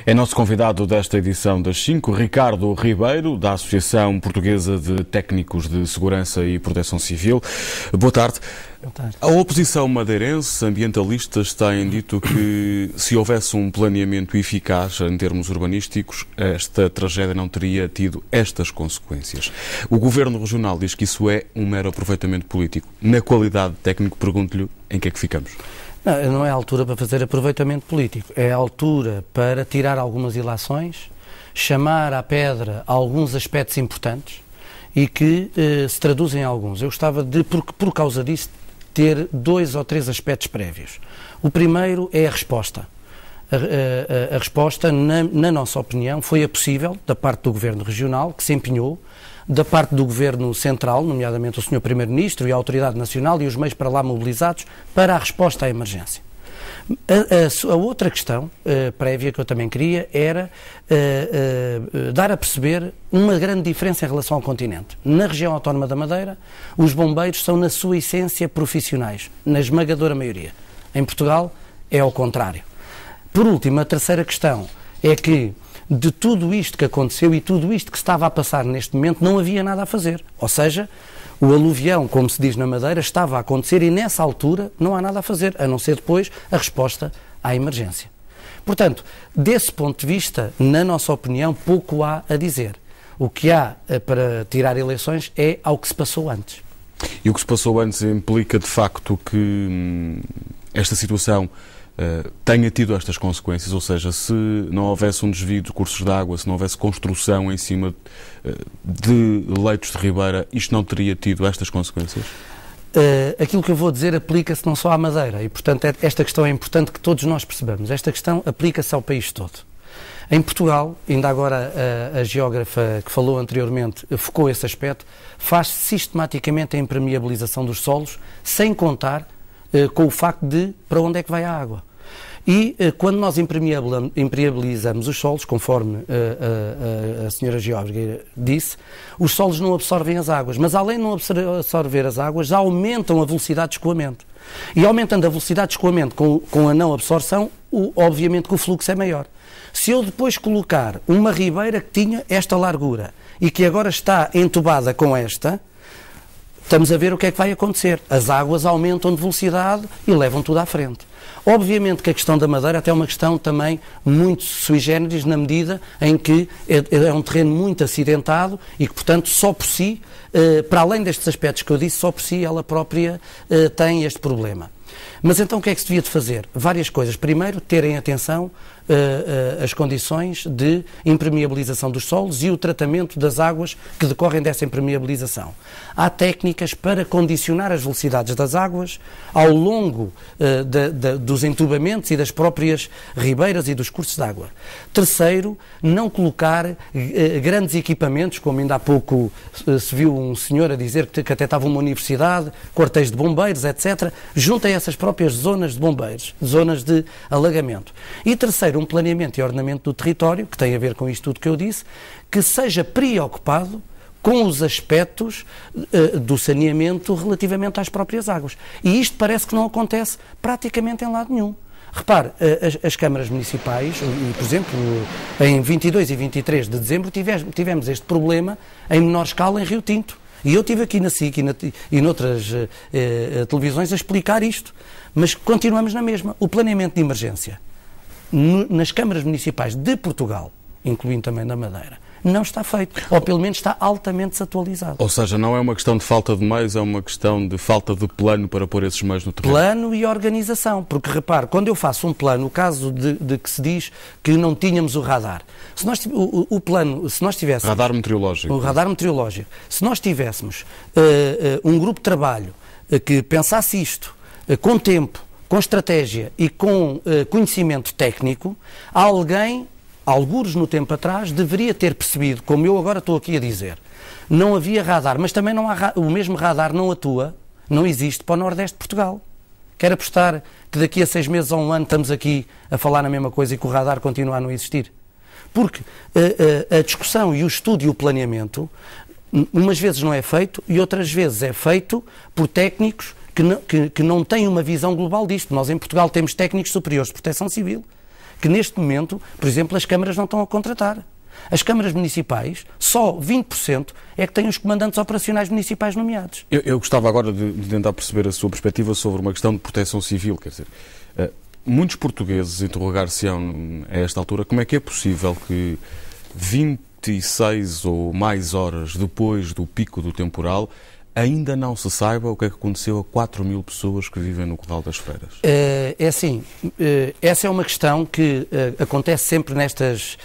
É nosso convidado desta edição das 5, Ricardo Ribeiro, da Associação Portuguesa de Técnicos de Segurança e Proteção Civil. Boa tarde. Boa tarde. A oposição madeirense, ambientalistas, têm dito que se houvesse um planeamento eficaz em termos urbanísticos, esta tragédia não teria tido estas consequências. O Governo Regional diz que isso é um mero aproveitamento político. Na qualidade de técnico, pergunto-lhe em que é que ficamos. Não é a altura para fazer aproveitamento político, é a altura para tirar algumas ilações, chamar à pedra alguns aspectos importantes e que se traduzem em alguns. Eu gostava de, por causa disso, ter 2 ou 3 aspectos prévios. O primeiro é a resposta. A resposta, na nossa opinião, foi a possível da parte do Governo Regional, que se empenhou, da parte do Governo Central, nomeadamente o Sr. Primeiro-Ministro e a Autoridade Nacional e os meios para lá mobilizados, para a resposta à emergência. A outra questão prévia que eu também queria era dar a perceber uma grande diferença em relação ao continente. Na região autónoma da Madeira, os bombeiros são, na sua essência, profissionais, na esmagadora maioria. Em Portugal, é ao contrário. Por último, a terceira questão é que de tudo isto que aconteceu e tudo isto que estava a passar neste momento, não havia nada a fazer. Ou seja, o aluvião, como se diz na Madeira, estava a acontecer e nessa altura não há nada a fazer, a não ser depois a resposta à emergência. Portanto, desse ponto de vista, na nossa opinião, pouco há a dizer. O que há para tirar eleições é ao que se passou antes. E o que se passou antes implica, de facto, que esta situação tenha tido estas consequências, ou seja, se não houvesse um desvio de cursos de água, se não houvesse construção em cima de leitos de ribeira, isto não teria tido estas consequências? Aquilo que eu vou dizer aplica-se não só à Madeira e, portanto, esta questão é importante que todos nós percebamos. Esta questão aplica-se ao país todo. Em Portugal, ainda agora a geógrafa que falou anteriormente focou esse aspecto, faz sistematicamente a impermeabilização dos solos, sem contar com o facto de para onde é que vai a água. E quando nós impermeabilizamos os solos, conforme a senhora geógrafa disse, os solos não absorvem as águas, mas além de não absorver as águas, aumentam a velocidade de escoamento. E aumentando a velocidade de escoamento com a não absorção, obviamente que o fluxo é maior. Se eu depois colocar uma ribeira que tinha esta largura e que agora está entubada com esta, estamos a ver o que é que vai acontecer. As águas aumentam de velocidade e levam tudo à frente. Obviamente que a questão da Madeira até é uma questão também muito sui generis, na medida em que é um terreno muito acidentado e que, portanto, só por si, para além destes aspectos que eu disse, só por si ela própria tem este problema. Mas então o que é que se devia de fazer? Várias coisas. Primeiro, terem atenção as condições de impermeabilização dos solos e o tratamento das águas que decorrem dessa impermeabilização. Há técnicas para condicionar as velocidades das águas ao longo dos entubamentos e das próprias ribeiras e dos cursos de água. Terceiro, não colocar grandes equipamentos, como ainda há pouco se viu um senhor a dizer que até estava uma universidade, quartéis de bombeiros, etc., junto a essas próprias zonas de bombeiros, zonas de alagamento. E terceiro, um planeamento e ordenamento do território, que tem a ver com isto tudo que eu disse, que seja preocupado com os aspectos do saneamento relativamente às próprias águas. E isto parece que não acontece praticamente em lado nenhum. Repare, as câmaras municipais, por exemplo, em 22 e 23 de dezembro tivemos este problema em menor escala em Rio Tinto. E eu estive aqui na SIC e noutras televisões a explicar isto. Mas continuamos na mesma. O planeamento de emergência nas câmaras municipais de Portugal, incluindo também da Madeira, não está feito, ou pelo menos está altamente desatualizado. Ou seja, não é uma questão de falta de meios, é uma questão de falta de plano para pôr esses meios no terreno. Plano e organização, porque repare, quando eu faço um plano, o caso de que se diz que não tínhamos o radar, se nós tivéssemos... Radar meteorológico. O radar meteorológico. Se nós tivéssemos um grupo de trabalho que pensasse isto com tempo, com estratégia e com conhecimento técnico, alguém, algures no tempo atrás, deveria ter percebido, como eu agora estou aqui a dizer, não havia radar, mas também não há, o mesmo radar não atua, não existe para o Nordeste de Portugal. Quero apostar que daqui a 6 meses ou um ano estamos aqui a falar na mesma coisa e que o radar continua a não existir. Porque a discussão e o estudo e o planeamento, umas vezes não é feito e outras vezes é feito por técnicos que não têm uma visão global disto. Nós em Portugal temos técnicos superiores de proteção civil que neste momento, por exemplo, as câmaras não estão a contratar. As câmaras municipais, só 20% é que têm os comandantes operacionais municipais nomeados. Eu gostava agora de tentar perceber a sua perspectiva sobre uma questão de proteção civil. Quer dizer, muitos portugueses interrogar-se-ão a esta altura como é que é possível que 26 ou mais horas depois do pico do temporal ainda não se saiba o que é que aconteceu a 4.000 pessoas que vivem no Corral das Freiras. É assim, essa é uma questão que acontece sempre nestas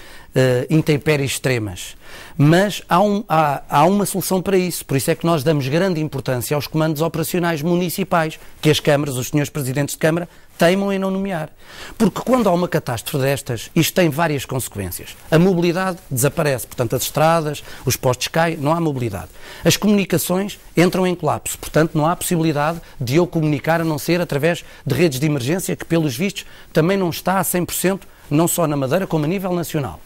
intempéries extremas, mas há uma solução para isso. Por isso é que nós damos grande importância aos comandos operacionais municipais, que as câmaras, os senhores presidentes de Câmara, teimam em não nomear. Porque quando há uma catástrofe destas, isto tem várias consequências. A mobilidade desaparece, portanto as estradas, os postos caem, não há mobilidade. As comunicações entram em colapso, portanto não há possibilidade de eu comunicar a não ser através de redes de emergência, que pelos vistos também não está a 100%, não só na Madeira, como a nível nacional.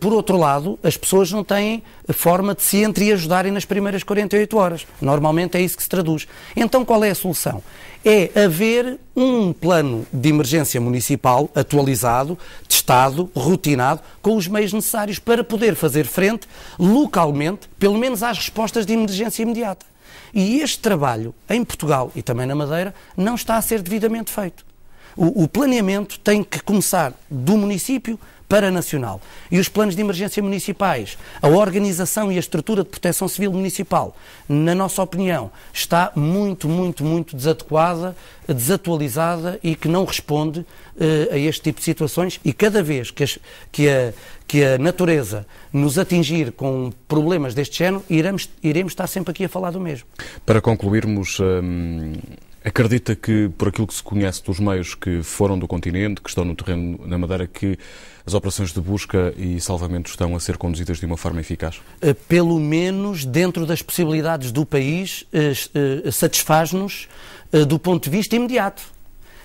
Por outro lado, as pessoas não têm forma de se entreajudarem nas primeiras 48 horas. Normalmente é isso que se traduz. Então qual é a solução? É haver um plano de emergência municipal atualizado, testado, rotinado, com os meios necessários para poder fazer frente localmente, pelo menos às respostas de emergência imediata. E este trabalho, em Portugal e também na Madeira, não está a ser devidamente feito. O planeamento tem que começar do município para nacional. E os planos de emergência municipais, a organização e a estrutura de proteção civil municipal, na nossa opinião, está muito, muito, muito desadequada, desatualizada e que não responde a este tipo de situações. E cada vez que a natureza nos atingir com problemas deste género, iremos estar sempre aqui a falar do mesmo. Para concluirmos, acredita que, por aquilo que se conhece dos meios que foram do continente, que estão no terreno na Madeira, que as operações de busca e salvamento estão a ser conduzidas de uma forma eficaz? Pelo menos dentro das possibilidades do país, satisfaz-nos do ponto de vista imediato.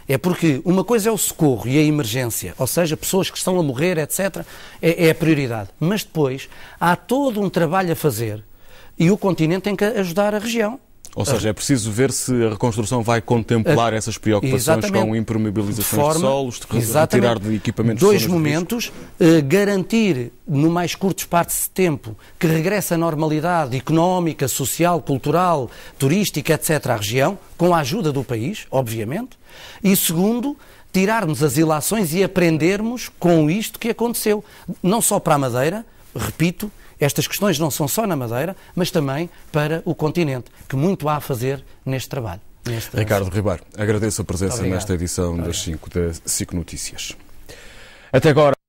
É porque uma coisa é o socorro e a emergência, ou seja, pessoas que estão a morrer, etc., é a prioridade. Mas depois há todo um trabalho a fazer e o continente tem que ajudar a região. Ou seja, é preciso ver se a reconstrução vai contemplar essas preocupações com impermeabilizações de solos, retirar de equipamentos... Dois momentos, garantir no mais curto espaço de tempo que regresse a normalidade económica, social, cultural, turística, etc. à região, com a ajuda do país, obviamente. E segundo, tirarmos as ilações e aprendermos com isto que aconteceu. Não só para a Madeira, repito, estas questões não são só na Madeira, mas também para o continente, que muito há a fazer neste trabalho. Ricardo Ribeiro, agradeço a presença nesta edição das 5 da SIC Notícias. Até agora.